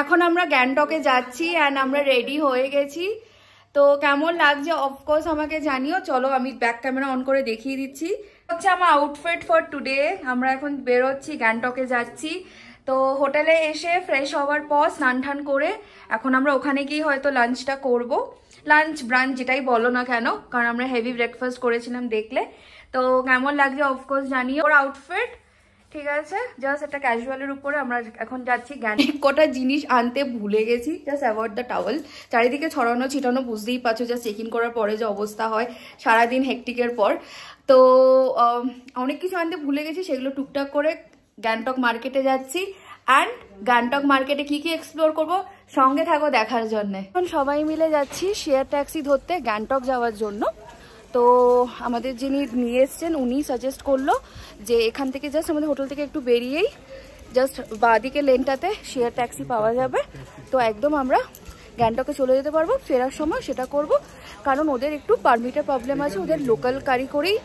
এখন আমরা গ্যাংটকে যাচ্ছি অ্যান্ড আমরা রেডি হয়ে গেছি। তো কেমন লাগছে অফকোর্স আমাকে জানিও। চলো আমি ব্যাক ক্যামেরা অন করে দেখিয়ে দিচ্ছি। হচ্ছে আমার আউটফিট ফর টুডে। আমরা এখন বেরোচ্ছি, গ্যাংটকে যাচ্ছি। তো হোটেলে এসে ফ্রেশ হওয়ার পর স্নান টান করে এখন আমরা ওখানে গিয়ে হয়তো লাঞ্চটা করব। লাঞ্চ ব্রাঞ্চ যেটাই বলো না কেন, কারণ আমরা হেভি ব্রেকফাস্ট করেছিলাম দেখলে। তো কেমন লাগছে অফকোর্স জানিও। ওর আউটফিট ঠিক আছে, জাস্ট একটা ক্যাজুয়ালের উপরে আমরা এখন যাচ্ছি। কটা জিনিস আনতে ভুলে গেছি, জাস্ট অ্যাভয়েড দ্য টাওয়েল। চারিদিকে ছড়ানো ছিটানো, বুঝতেই পারছো জাস্ট চেক ইন করার পরে যে অবস্থা হয় সারাদিন হেকটিকের পর। তো অনেক কিছু আনতে ভুলে গেছি, সেগুলো টুকটাক করে গ্যাংটক মার্কেটে যাচ্ছি। অ্যান্ড গ্যাংটক মার্কেটে কি কি এক্সপ্লোর করবো, সঙ্গে থাকো দেখার জন্য। এখন সবাই মিলে যাচ্ছি শেয়ার ট্যাক্সি ধরতে গ্যাংটক যাওয়ার জন্য। তো আমাদের যিনি নিয়ে এসছেন উনি সাজেস্ট করলো যে এখান থেকে জাস্ট আমাদের হোটেল থেকে একটু বেরিয়েই জাস্ট বাঁদিকে লেনটাতে শেয়ার ট্যাক্সি পাওয়া যাবে। তো একদম আমরা গ্যাংটকে চলে যেতে পারবো, ফেরার সময় সেটা করব। কারণ ওদের একটু পারমিটের প্রবলেম আছে, ওদের লোকাল গাড়ি করেই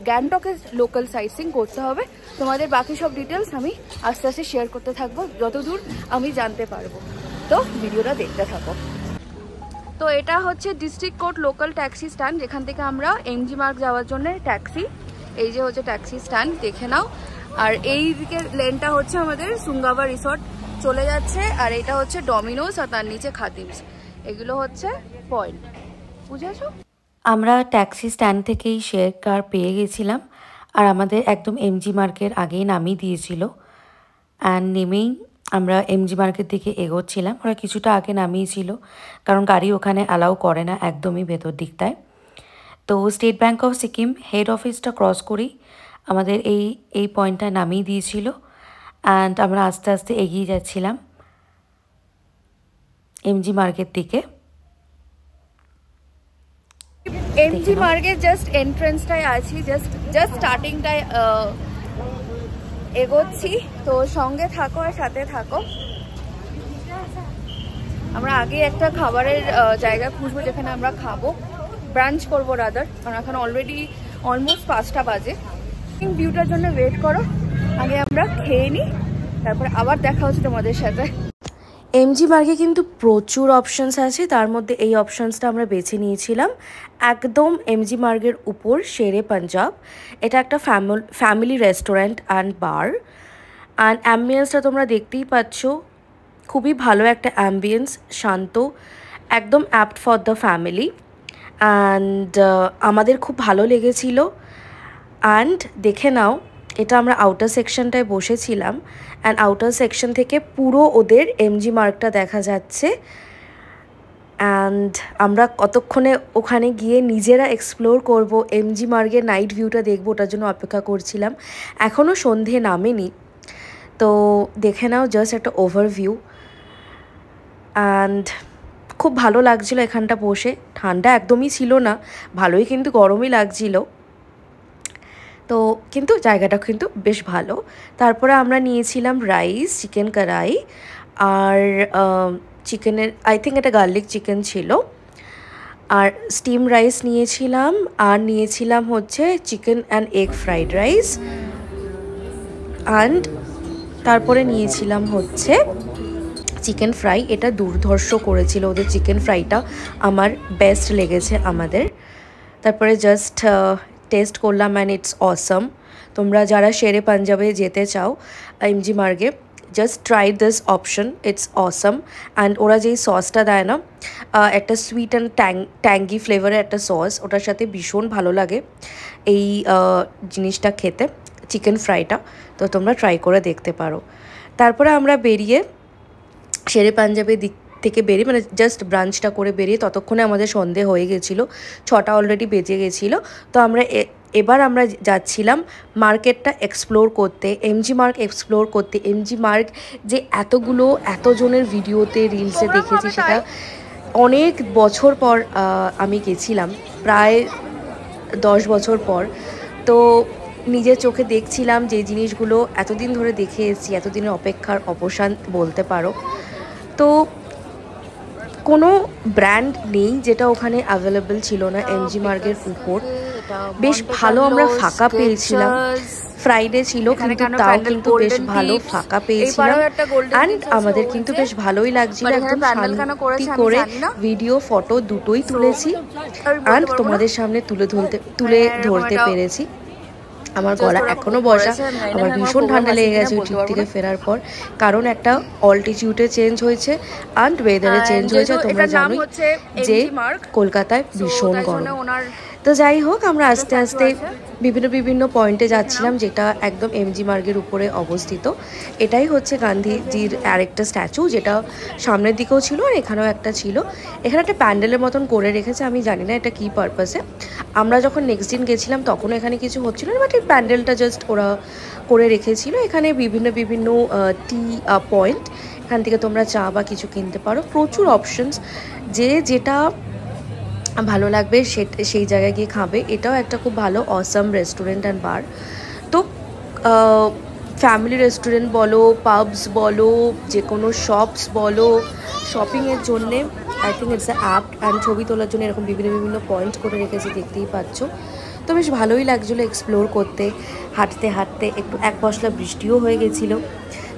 গ্যাংটকের লোকাল সাইট সিইং করতে হবে। তোমাদের বাকি সব ডিটেলস আমি আস্তে আস্তে শেয়ার করতে থাকবো যতদূর আমি জানতে পারবো। তো ভিডিওটা দেখতে থাকো। তো এটা হচ্ছে district court local taxi stand, যেখান থেকে আমরা এমজি মার্গ যাওয়ার জন্য ট্যাক্সি, এই যে হচ্ছে ট্যাক্সি স্ট্যান্ড, দেখে নাও। আর এই দিকের লেনটা হচ্ছে আমাদের সুঙ্গাবা রিসর্ট চলে যাচ্ছে, আর এটা হচ্ছে ডমিনোস আর তার নিচে খাদিমস। এগুলো হচ্ছে পয়েন্ট, বুঝেছো? আমরা ট্যাক্সি স্ট্যান্ড থেকেই শেয়ার কার পেয়ে গেছিলাম, আর আমাদের একদম এমজি মার্কের আগেই নামিয়ে দিয়েছিল। অ্যান্ড নেমেই আমরা এমজি মার্কেট দিকে এগোচ্ছিলাম। ওরা কিছুটা আগে নামিয়েছিল, কারণ গাড়ি ওখানে অ্যালাউ করে না একদমই ভেতর দিকটায়। তো state bank of Sikkim head অফিসটা ক্রস করেই আমাদের এই পয়েন্টটায় নামিয়ে দিয়েছিল। অ্যান্ড আমরা আস্তে আস্তে এগিয়ে যাচ্ছিলাম এমজি মার্কেট দিকে। এমজি মার্গের জাস্ট এন্ট্রেন্সটায় আছি, জাস্ট স্টার্টিংটায় এগোচ্ছি। তো সঙ্গে থাকো আর সাথে থাকো। আমরা আগে একটা খাবারের জায়গা খুঁজবো যেখানে আমরা খাবো, ব্রাঞ্চ করবো রাদার, কারণ এখন অলরেডি অলমোস্ট 5টা বাজে। ভিউটার জন্য ওয়েট করো, আগে আমরা খেয়ে নিই, তারপরে আবার দেখা হচ্ছে তোমাদের সাথে। এমজি মার্গে কিন্তু প্রচুর অপশানস আছে, তার মধ্যে এই অপশানসটা আমরা বেছে নিয়েছিলাম একদম এমজি মার্গের উপর শেরে পাঞ্জাব। এটা একটা family restaurant and bar. And অ্যাম্বিয়েন্সটা তোমরা দেখতেই পাচ্ছ, খুবই ভালো একটা অ্যাম্বিয়েন্স, শান্ত, একদম apt for the family. And আমাদের খুব ভালো লেগেছিল। অ্যান্ড দেখে নাও, এটা আমরা আউটার সেকশনটায় বসেছিলাম, অ্যান্ড আউটার সেকশন থেকে পুরো ওদের এমজি মার্গটা দেখা যাচ্ছে। অ্যান্ড আমরা কতক্ষণে ওখানে গিয়ে নিজেরা এক্সপ্লোর করব, এমজি মার্গের নাইট ভিউটা দেখবো, ওটার জন্য অপেক্ষা করছিলাম। এখনও সন্ধে নামেনি। তো দেখে নাও জাস্ট একটা ওভারভিউ। অ্যান্ড খুব ভালো লাগছিল এখানটা বসে, ঠান্ডা একদমই ছিল না, ভালোই কিন্তু গরমই লাগছিল। তো কিন্তু জায়গাটা কিন্তু বেশ ভালো। তারপরে আমরা নিয়েছিলাম রাইস, চিকেন কড়াই, আর চিকেনের আই থিঙ্ক এটা গার্লিক চিকেন ছিল, আর স্টিম রাইস নিয়েছিলাম, আর নিয়েছিলাম হচ্ছে chicken and egg fried rice. And তারপরে নিয়েছিলাম হচ্ছে চিকেন ফ্রাই। এটা দুর্ধর্ষ করেছিল ওদের চিকেন ফ্রাইটা, আমার বেস্ট লেগেছে আমাদের। তারপরে জাস্ট টেস্ট করলাম অ্যান্ড ইটস অসম। তোমরা যারা শেরে পাঞ্জাবে যেতে চাও এমজি মার্গে, just try this option, it's awesome. And ওরা যেই সসটা দেয় না, একটা সুইট অ্যান্ড ট্যাঙ্গি ফ্লেভারের একটা সস, ওটার সাথে ভীষণ ভালো লাগে এই জিনিসটা খেতে, চিকেন ফ্রাইটা। তো তোমরা ট্রাই করে দেখতে পারো। তারপরে আমরা বেরিয়ে শেরে পাঞ্জাবের দিক থেকে বেরিয়ে, মানে জাস্ট ব্রাঞ্চটা করে বেরিয়ে ততক্ষণে আমাদের সন্ধে হয়ে গেছিলো, 6টা অলরেডি বেজে গেছিলো। তো আমরা এবার আমরা যাচ্ছিলাম মার্কেটটা এক্সপ্লোর করতে, এমজি মার্গ এক্সপ্লোর করতে। এমজি মার্গ যে এতজনের ভিডিওতে রিলসে দেখেছি, সেটা অনেক বছর পর আমি গেছিলাম, প্রায় 10 বছর পর। তো নিজের চোখে দেখছিলাম যে জিনিসগুলো এতদিন ধরে দেখে এসেছি, এতদিনের অপেক্ষার অবসান বলতে পারো। তো কোনো ব্র্যান্ড নেই যেটা ওখানে অ্যাভেলেবেল ছিল না এমজি মার্গের উপর। বেশ ভালো আমরা ফাঁকা পেয়েছিলাম, ফ্রাইডে ছিল, কিন্তু তাও কিন্তু বেশ ভালো ফাঁকা পেয়েছিলাম অ্যান্ড আমাদের কিন্তু বেশ ভালোই লাগছিল। একদম শান্তি করে ভিডিও ফটো দুটোই তুলেছি অ্যান্ড তোমাদের সামনে তুলে ধরতে পেরেছি। আমার গলা এখনো বসা, আমার ভীষণ ঠান্ডা লেগে গেছে ওই ট্রিপ থেকে ফেরার পর, কারণ একটা অল্টিটিউডে চেঞ্জ হয়েছে অ্যান্ড ওয়েদারে চেঞ্জ হয়েছে। তোমরা জানোই যে কলকাতায় ভীষণ গরম। তো যাই হোক, আমরা আস্তে আস্তে বিভিন্ন পয়েন্টে যাচ্ছিলাম, যেটা একদম এমজি মার্গের উপরে অবস্থিত। এটাই হচ্ছে গান্ধীজির আরেকটা স্ট্যাচু, যেটা সামনের দিকেও ছিল আর এখানেও একটা ছিল। এখানে একটা প্যান্ডেলের মতন করে রেখেছে, আমি জানি না এটা কী পারপাসে। আমরা যখন নেক্সট দিন গেছিলাম তখনও এখানে কিছু হচ্ছিল না, বাট এই প্যান্ডেলটা জাস্ট ওরা করে রেখেছিল। এখানে বিভিন্ন টি পয়েন্ট, এখান থেকে তোমরা চা বা কিছু কিনতে পারো, প্রচুর অপশনস, যেটা ভালো লাগবে সেই জায়গায় গিয়ে খাবে। এটাও একটা খুব ভালো অসাম রেস্টুরেন্ট অ্যান্ড বার। তো ফ্যামিলি রেস্টুরেন্ট বলো, পাবস বলো, যে কোনো শপস বলো, শপিংয়ের জন্যে I think it's app and ছবি তোলার জন্য এরকম বিভিন্ন পয়েন্ট করে রেখেছে, দেখতেই পাচ্ছ। তো বেশ ভালোই লাগছিলো এক্সপ্লোর করতে, হাঁটতে হাঁটতে। একটু এক পশলা বৃষ্টিও হয়ে গেছিলো,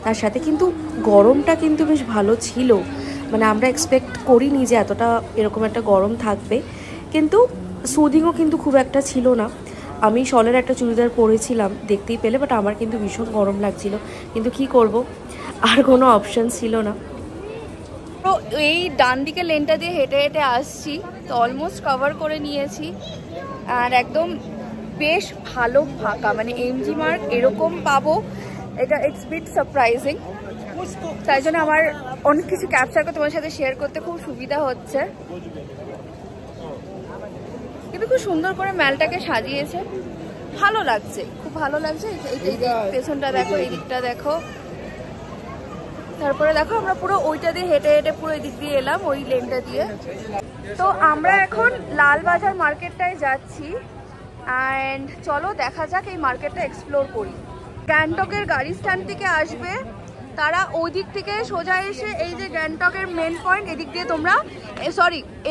তার সাথে কিন্তু গরমটা কিন্তু বেশ ভালো ছিল। মানে আমরা এক্সপেক্ট করিনি যে এতটা এরকম একটা গরম থাকবে, কিন্তু সুদিংও কিন্তু খুব একটা ছিল না। আমি শলের একটা চুড়িদার পরেছিলাম, দেখতেই পেলে, বাট আমার কিন্তু ভীষণ গরম লাগছিল, কিন্তু কি করব, আর কোনো অপশান ছিল না। তো এই ডান দিকে লেনটা দিয়ে হেঁটে হেঁটে আসছি, তো অলমোস্ট কভার করে নিয়েছি। আর একদম বেশ ভালো ফাঁকা, মানে এমজি মার্গ এরকম পাবো এটা ইটস বিট সারপ্রাইজিং। তাই জন্য আমার অনেক কিছু ক্যাপচার করে তোমার সাথে শেয়ার করতে খুব সুবিধা হচ্ছে। কিন্তু খুব সুন্দর করে ম্যালটাকে সাজিয়েছে, ভালো লাগছে, খুব ভালো লাগছে। এই পেছনটা দেখো, এই দিকটা দেখো, তারপরে দেখো আমরা পুরো ওইটা দিয়ে হেঁটে হেঁটে পুরো এই দিক দিয়ে এলাম, ওই লেনটা দিয়ে। তো আমরা এখন লালবাজার মার্কেটটায় যাচ্ছি অ্যান্ড চলো দেখা যাক এই মার্কেটটা এক্সপ্লোর করি। গ্যাংটকের গাড়ি স্ট্যান্ড থেকে আসবে তারা ওই দিক থেকে সোজা এসে এই যে গ্যাংটকের মেন পয়েন্ট, এদিক দিয়ে তোমরা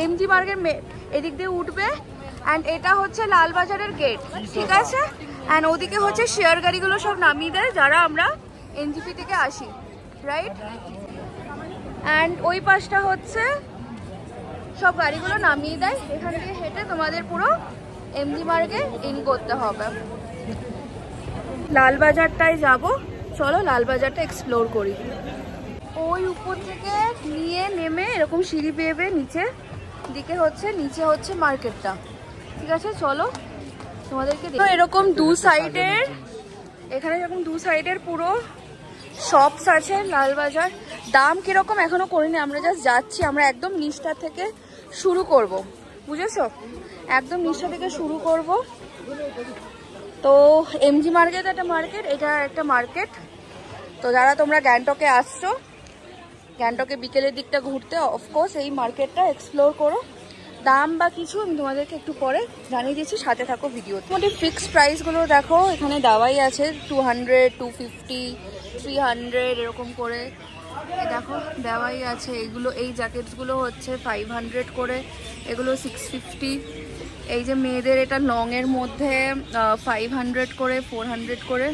এমজি মার্গের এদিক দিয়ে উঠবে অ্যান্ড এটা হচ্ছে লালবাজারের গেট, ঠিক আছে? অ্যান্ড ওদিকে হচ্ছে শেয়ার গাড়িগুলো সব নামিয়ে দেয় যারা আমরা এনজিপি থেকে আসি, রাইট? অ্যান্ড ওই পাশটা হচ্ছে সব গাড়িগুলো নামিয়ে দেয়। এখান থেকে হেঁটে তোমাদের পুরো এমজি মার্গে ইন করতে হবে। লালবাজারটায় যাব, চলো লালবাজারটা এক্সপ্লোর করি। ওই উপর থেকে নিয়ে নেমে এরকম সিঁড়ি বেয়ে নিচে দিকে হচ্ছে, নিচে হচ্ছে মার্কেটটা, ঠিক আছে? চলো তোমাদেরকে এরকম দু সাইডের, এখানে যেরকম দু সাইডের পুরো শপস আছে লালবাজার। দাম কিরকম এখনো করিনি, আমরা জাস্ট যাচ্ছি। আমরা একদম নিচটা থেকে শুরু করব, বুঝেছো? একদম নিচটা থেকে শুরু করব। তো এমজি মার্কেট একটা মার্কেট, এটা একটা মার্কেট। তো যারা তোমরা গ্যাংটকে আসছো, গ্যাংটকে বিকেলের দিকটা ঘুরতে, অফকোর্স এই মার্কেটটা এক্সপ্লোর করো। দাম বা কিছু আমি তোমাদেরকে একটু পরে জানিয়ে দিচ্ছি, সাথে থাকো ভিডিওতে। মোটামুটি ফিক্সড প্রাইসগুলো দেখো এখানে দেওয়াই আছে, 200, 250, 300 এরকম করে দেখো দেওয়াই আছে। এগুলো এই জ্যাকেটসগুলো হচ্ছে 500 করে, এগুলো 650। এই যে মেয়েদের এটা লং এর মধ্যে 500 করে, 400 করে।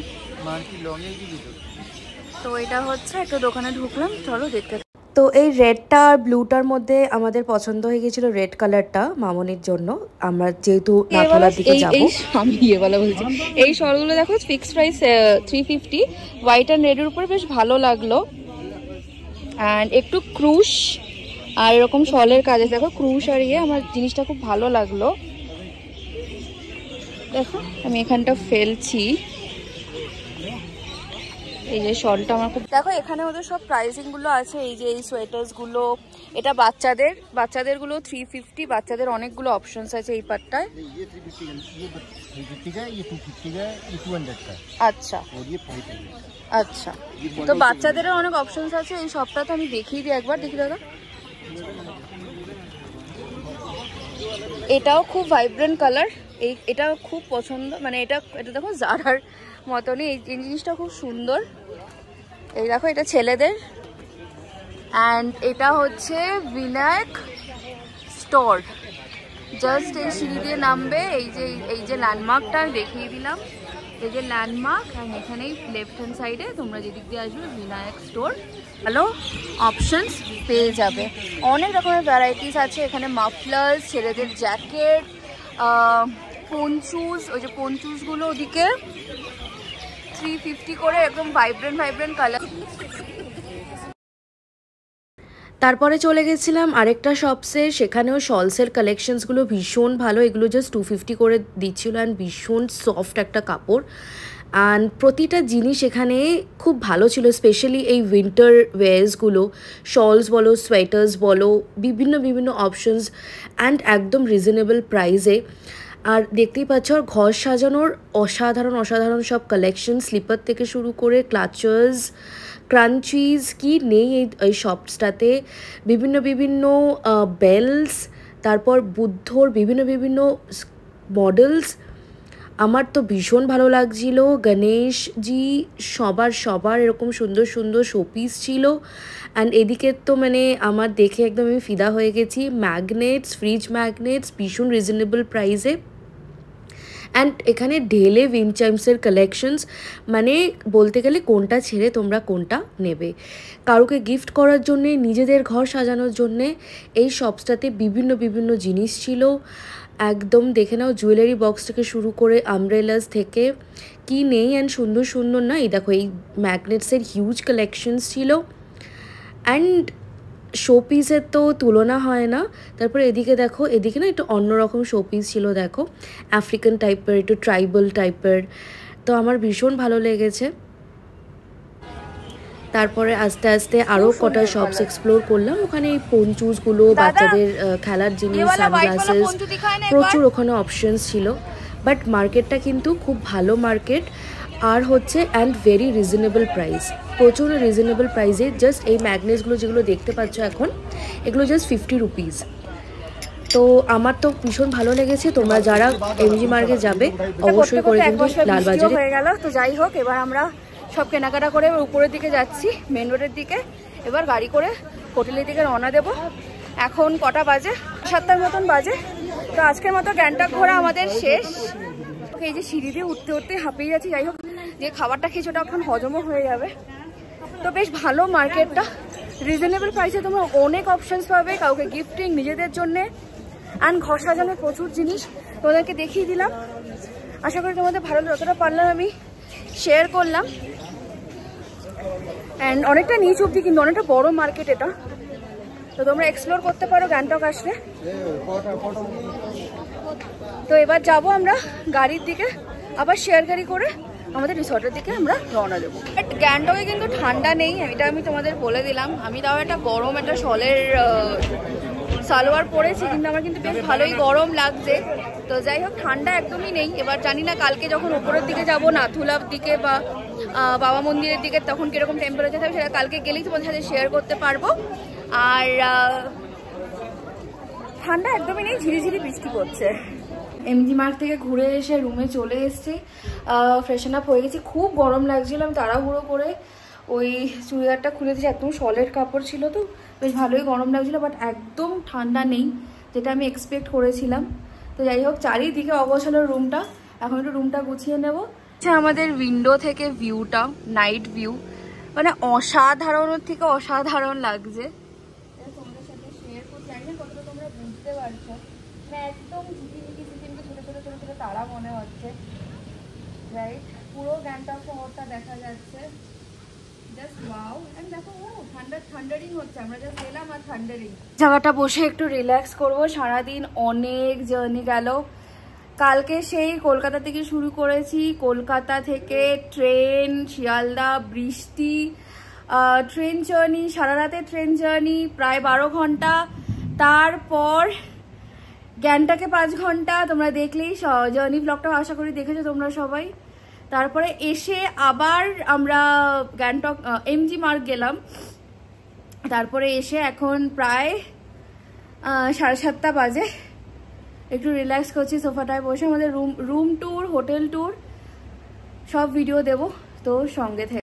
তো এটা হচ্ছে একটা দোকানে ঢুকলাম, চলো দেখতে। তো এই রেডটা আর ব্লুটার মধ্যে আমাদের পছন্দ হয়ে গেছিল রেড কালারটা মামনির জন্য, আমরা যেহেতু নাথুলার দিকে যাব। আমি বলা বলছি, এই শলগুলো দেখো ফিক্সড প্রাইস 350, হোয়াইট অ্যান্ড রেডের উপর বেশ ভালো লাগলো। অ্যান্ড একটু ক্রুশ আর এরকম শলের কাজে দেখো ক্রুশ আর আমার জিনিসটা খুব ভালো লাগলো। দেখো আমি এখানটা ফেলছি, এই যে শলটা আমার খুব, দেখো এখানে ওদের সব প্রাইসিং গুলো আছে। এই যে এই সোয়েটার্স গুলো, এটা বাচ্চাদের গুলো 350, বাচ্চাদের অনেকগুলো অপশনস আছে এই পার্টটায়। আচ্ছা আচ্ছা, তো বাচ্চাদেরও অনেক অপশনস আছে এই শপটা। তো আমি দেখিয়ে দিই একবার, দেখি দাদা। এটাও খুব ভাইব্রেন্ট কালার, এটা খুব পছন্দ, মানে এটা দেখো জারার মতনই, এই জিনিসটা খুব সুন্দর। এই দেখো এটা ছেলেদের, অ্যান্ড এটা হচ্ছে বিনায়ক স্টোর। জাস্ট এই সিঁড়ি দিয়ে নামবে, এই যে ল্যান্ডমার্কটা দেখিয়ে দিলাম। এই যে ল্যান্ডমার্ক, অ্যান্ড এখানেই লেফট হ্যান্ড সাইডে তোমরা যেদিক দিয়ে আসবে বিনায়ক স্টোর, ভালো অপশনস পেয়ে যাবে। অনেক রকমের ভ্যারাইটিস আছে এখানে, মাফলার্স, ছেলেদের জ্যাকেট, পঞ্চুস, ওই যে পঞ্চুসগুলো ওদিকে 350 করে, একদম ভাইব্রেন্ট কালার। তারপরে চলে গেছিলাম আরেকটা শপসে, সেখানেও শলসের কালেকশনসগুলো ভীষণ ভালো। এগুলো জাস্ট 250 করে দিচ্ছিল, অ্যান্ড ভীষণ সফট একটা কাপড়, অ্যান্ড প্রতিটা জিনিস এখানে খুব ভালো ছিল। স্পেশালি এই উইন্টার ওয়্যার্সগুলো, শলস বলো, সোয়েটার্স বলো, বিভিন্ন অপশনস, অ্যান্ড একদম রিজনেবল প্রাইসে। আর দেখতেই পাচ্ছ ঘর সাজানোর অসাধারণ সব কালেকশন, স্লিপার থেকে শুরু করে ক্লাচার্স, ক্রাঞ্চিজ, কি নেই এই শপসটাতে। বিভিন্ন বেলস, তারপর বুদ্ধর বিভিন্ন মডেলস। আমার তো ভীষণ ভালো লাগছিল। গণেশজি সবার এরকম সুন্দর শোপিস ছিল। অ্যান্ড এদিকে তো মানে আমার দেখে একদম আমি ফিদা হয়ে গেছি। ম্যাগনেটস, ফ্রিজ ম্যাগনেটস ভীষণ রিজনেবল প্রাইসে। অ্যান্ড এখানে ঢেলে উইন্ডচাইমসের কালেকশনস, মানে বলতে গেলে কোনটা ছেড়ে তোমরা কোনটা নেবে। কারোকে গিফট করার জন্যে, নিজেদের ঘর সাজানোর জন্যে এই শপসটাতে বিভিন্ন জিনিস ছিল। একদম দেখে নাও, জুয়েলারি বক্স থেকে শুরু করে আমব্রেলাস থেকে কি নেই, অ্যান্ড সুন্দর না। এই দেখো এই ম্যাগনেটসের হিউজ কালেকশনস ছিল, অ্যান্ড শোপিসের তো তুলনা হয় না। তারপরে এদিকে দেখো, এদিকে না একটু অন্যরকম শোপিস ছিল, দেখো আফ্রিকান টাইপের, একটু ট্রাইবাল টাইপের, তো আমার ভীষণ ভালো লেগেছে। তারপরে আস্তে আস্তে আরও কটা শপস এক্সপ্লোর করলাম। ওখানে এই পঞ্চুসগুলো, বাচ্চাদের খেলার জিনিস, সানগ্লাসেস, প্রচুর ওখানে অপশনস ছিল। বাট মার্কেটটা কিন্তু খুব ভালো মার্কেট, আর হচ্ছে অ্যান্ড ভেরি রিজনেবল প্রাইস, প্রচুর রিজনেবল প্রাইসে। জাস্ট এই ম্যাগনেটসগুলো যেগুলো দেখতে পাচ্ছ এখন, এগুলো জাস্ট 50 রুপিস। তো আমার তো ভীষণ ভালো লেগেছে। তোমরা যারা এমজি মার্গে যাবে অবশ্যই করে কিন্তু লালবাজারে হয়ে গেল। তো যাই হোক, এবার আমরা সব কেনাকাটা করে উপরের দিকে যাচ্ছি, মেন রোডের দিকে। এবার গাড়ি করে হোটেলের দিকে রওনা দেবো। এখন কটা বাজে? 7টার মতন বাজে। তো আজকের মতো গ্যাংটক ঘোরা আমাদের শেষ। এই যে সিঁড়ি দিয়ে উঠতে হাঁপিয়ে যাচ্ছি। যাই হোক, যে খাবারটা খেয়েছি ওটা এখন হজমও হয়ে যাবে। তো বেশ ভালো মার্কেটটা, রিজনেবল প্রাইসে তোমরা অনেক অপশনস পাবে, কাউকে গিফটিং, নিজেদের জন্যে, অ্যান্ড ঘর সাজানোর প্রচুর জিনিস তোমাদেরকে দেখিয়ে দিলাম। আশা করি তোমাদের ভালো, যতটা পারলাম আমি শেয়ার করলাম। অ্যান্ড অনেকটা নিচ অব্দি, কিন্তু অনেকটা বড় মার্কেট এটা, তো তোমরা এক্সপ্লোর করতে পারো গ্যাংটক আসলে। তো এবার যাবো আমরা গাড়ির দিকে, আবার শেয়ার গাড়ি করে আমাদের রিসর্টের দিকে আমরা রওনা দেবো। বাট গ্যাংটকে কিন্তু ঠান্ডা নেই, এটা আমি তোমাদের বলে দিলাম। আমি তাও একটা গরম একটা শলের সালোয়ার পরেছি, কিন্তু আমার কিন্তু বেশ ভালোই গরম লাগছে। তো যাই হোক, ঠান্ডা একদমই নেই। এবার জানি না কালকে যখন উপরের দিকে যাবো, নাথুলার দিকে বা বাবা মন্দিরের দিকে, তখন কিরকম টেম্পারেচার থাকবে সেটা কালকে গেলেই তোমাদের সাথে শেয়ার করতে পারবো। আর ঠান্ডা একদমই নেই, ঝিরিঝিরি বৃষ্টি পড়ছে। এমজি মার্গ থেকে ঘুরে এসে রুমে চলে এসেছি, ফ্রেশন আপ হয়ে গেছি। খুব গরম লাগছিল, আমি তাড়াহুড়ো করে ওই চুড়িদারটা খুলে দিয়েছি। একদম শলের কাপড় ছিল, তো বেশ ভালোই গরম লাগছিল, বাট একদম ঠান্ডা নেই, যেটা আমি এক্সপেক্ট করেছিলাম। তো যাই হোক, চারিদিকে অগোছালো রুমটা, এখন একটু রুমটা গুছিয়ে নেব। আচ্ছা, আমাদের উইন্ডো থেকে ভিউটা, নাইট ভিউ, মানে অসাধারণের থেকে অসাধারণ লাগছে। তোমাদের সাথে শেয়ার করছি, জানি কতটা তোমরা বুঝতে পারছো। একদম ঝিকিমিকি ছোট তারা মনে হচ্ছে, রাইট? পুরো গ্যাংটক শহরটা দেখা যাচ্ছে। Just wow. এন্ড দেখো, থান্ডারিং হচ্ছে, আমরা জাস্ট এলাম আর থান্ডারিং। জায়গাটা বসে একটু রিল্যাক্স করবো। সারাদিন অনেক জার্নি গেল। কালকে সেই কলকাতা থেকে শুরু করেছি, কলকাতা থেকে ট্রেন, শিয়ালদা, বৃষ্টি, ট্রেন জার্নি, সারা রাতে ট্রেন জার্নি, প্রায় 12 ঘন্টা। তারপর গ্যাংটকে 5 ঘন্টা, তোমরা দেখলেই জার্নি ব্লগটা আশা করি দেখেছো তোমরা সবাই। তারপরে এসে আবার আমরা গ্যাংটক এমজি মার্গ গেলাম। তারপরে এসে এখন প্রায় 7:30 বাজে, একটু রিল্যাক্স করছি সোফাটায় বসে। আমাদের রুম ট্যুর, হোটেল ট্যুর সব ভিডিও দেবো, তো সঙ্গে থেকে।